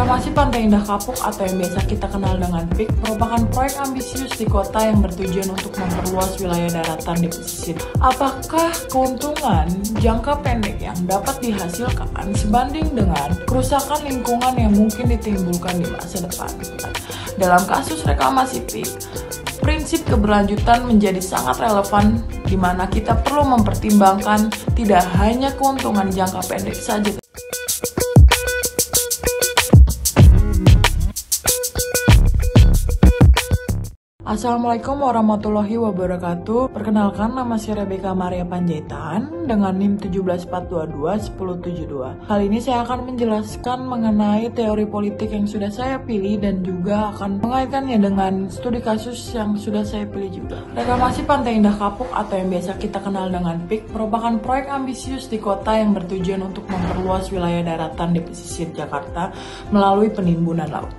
Reklamasi Pantai Indah Kapuk atau yang biasa kita kenal dengan PIK merupakan proyek ambisius di kota yang bertujuan untuk memperluas wilayah daratan di pesisir. Apakah keuntungan jangka pendek yang dapat dihasilkan sebanding dengan kerusakan lingkungan yang mungkin ditimbulkan di masa depan? Dalam kasus reklamasi PIK, prinsip keberlanjutan menjadi sangat relevan di mana kita perlu mempertimbangkan tidak hanya keuntungan jangka pendek saja. Assalamualaikum warahmatullahi wabarakatuh. Perkenalkan, nama saya Rebecca Maria Panjaitan dengan NIM 174221072. Kali ini saya akan menjelaskan mengenai teori politik yang sudah saya pilih dan juga akan mengaitkannya dengan studi kasus yang sudah saya pilih juga. Reklamasi Pantai Indah Kapuk atau yang biasa kita kenal dengan PIK merupakan proyek ambisius di kota yang bertujuan untuk memperluas wilayah daratan di pesisir Jakarta melalui penimbunan laut.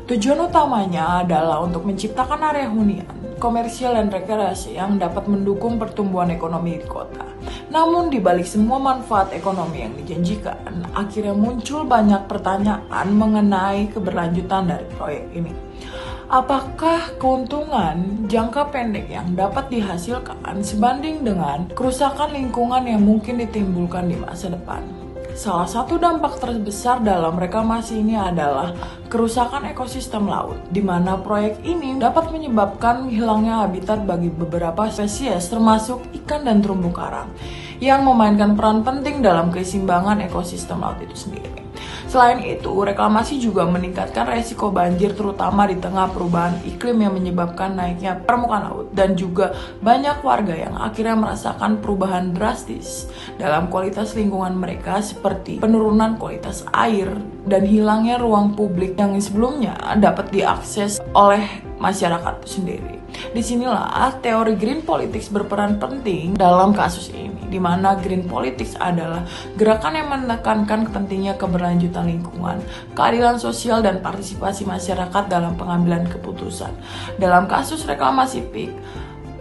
Tujuan utamanya adalah untuk menciptakan area hunian, komersial dan rekreasi yang dapat mendukung pertumbuhan ekonomi di kota. Namun di balik semua manfaat ekonomi yang dijanjikan, akhirnya muncul banyak pertanyaan mengenai keberlanjutan dari proyek ini. Apakah keuntungan jangka pendek yang dapat dihasilkan sebanding dengan kerusakan lingkungan yang mungkin ditimbulkan di masa depan? Salah satu dampak terbesar dalam reklamasi ini adalah kerusakan ekosistem laut, di mana proyek ini dapat menyebabkan hilangnya habitat bagi beberapa spesies termasuk ikan dan terumbu karang yang memainkan peran penting dalam keseimbangan ekosistem laut itu sendiri. Selain itu, reklamasi juga meningkatkan resiko banjir terutama di tengah perubahan iklim yang menyebabkan naiknya permukaan laut dan juga banyak warga yang akhirnya merasakan perubahan drastis dalam kualitas lingkungan mereka seperti penurunan kualitas air dan hilangnya ruang publik yang sebelumnya dapat diakses oleh masyarakat itu sendiri. Disinilah teori green politics berperan penting dalam kasus ini, di mana green politics adalah gerakan yang menekankan pentingnya keberlanjutan lingkungan, keadilan sosial dan partisipasi masyarakat dalam pengambilan keputusan. Dalam kasus reklamasi PIK,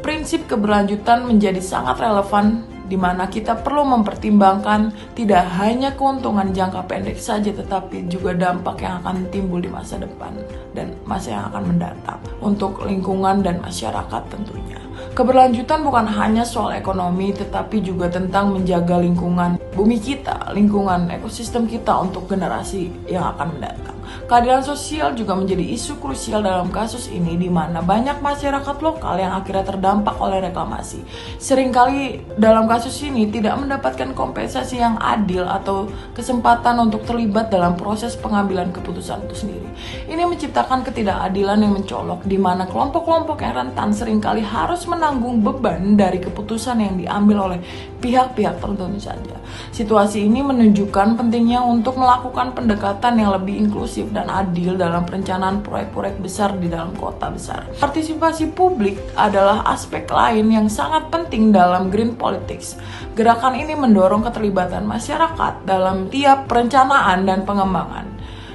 prinsip keberlanjutan menjadi sangat relevan di mana kita perlu mempertimbangkan tidak hanya keuntungan jangka pendek saja tetapi juga dampak yang akan timbul di masa depan dan masa yang akan mendatang untuk lingkungan dan masyarakat tentunya. Keberlanjutan bukan hanya soal ekonomi tetapi juga tentang menjaga lingkungan bumi kita, lingkungan ekosistem kita untuk generasi yang akan mendatang. Keadilan sosial juga menjadi isu krusial dalam kasus ini di mana banyak masyarakat lokal yang akhirnya terdampak oleh reklamasi. Seringkali dalam kasus ini tidak mendapatkan kompensasi yang adil atau kesempatan untuk terlibat dalam proses pengambilan keputusan itu sendiri. Ini menciptakan ketidakadilan yang mencolok di mana kelompok-kelompok yang rentan seringkali harus menanggung beban dari keputusan yang diambil oleh pihak-pihak tertentu saja. Situasi ini menunjukkan pentingnya untuk melakukan pendekatan yang lebih inklusif dan adil dalam perencanaan proyek-proyek besar di dalam kota besar. Partisipasi publik adalah aspek lain yang sangat penting dalam green politics. Gerakan ini mendorong keterlibatan masyarakat dalam tiap perencanaan dan pengembangan.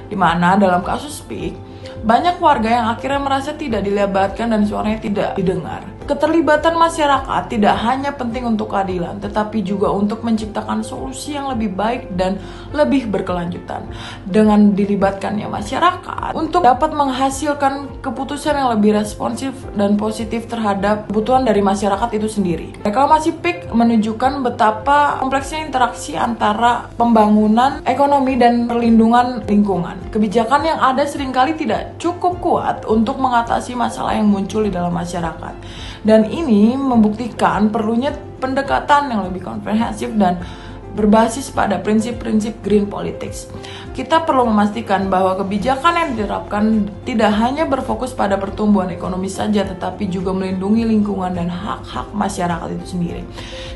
Di mana dalam kasus PIK, banyak warga yang akhirnya merasa tidak dilibatkan dan suaranya tidak didengar. Keterlibatan masyarakat tidak hanya penting untuk keadilan, tetapi juga untuk menciptakan solusi yang lebih baik dan lebih berkelanjutan. Dengan dilibatkannya masyarakat untuk dapat menghasilkan keputusan yang lebih responsif dan positif terhadap kebutuhan dari masyarakat itu sendiri. Reklamasi PIK menunjukkan betapa kompleksnya interaksi antara pembangunan, ekonomi, dan perlindungan lingkungan. Kebijakan yang ada seringkali tidak cukup kuat untuk mengatasi masalah yang muncul di dalam masyarakat. Dan ini membuktikan perlunya pendekatan yang lebih komprehensif dan berbasis pada prinsip-prinsip green politics. Kita perlu memastikan bahwa kebijakan yang diterapkan tidak hanya berfokus pada pertumbuhan ekonomi saja, tetapi juga melindungi lingkungan dan hak-hak masyarakat itu sendiri.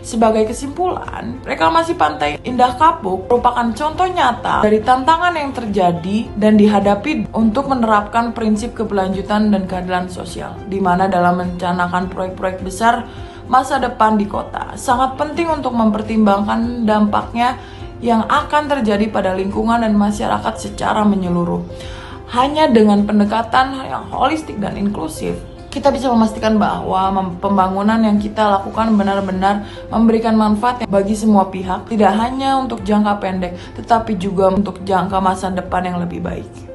Sebagai kesimpulan, reklamasi Pantai Indah Kapuk merupakan contoh nyata dari tantangan yang terjadi dan dihadapi untuk menerapkan prinsip keberlanjutan dan keadilan sosial, di mana dalam merencanakan proyek-proyek besar masa depan di kota sangat penting untuk mempertimbangkan dampaknya yang akan terjadi pada lingkungan dan masyarakat secara menyeluruh. Hanya dengan pendekatan yang holistik dan inklusif, kita bisa memastikan bahwa pembangunan yang kita lakukan benar-benar memberikan manfaat bagi semua pihak, tidak hanya untuk jangka pendek, tetapi juga untuk jangka masa depan yang lebih baik.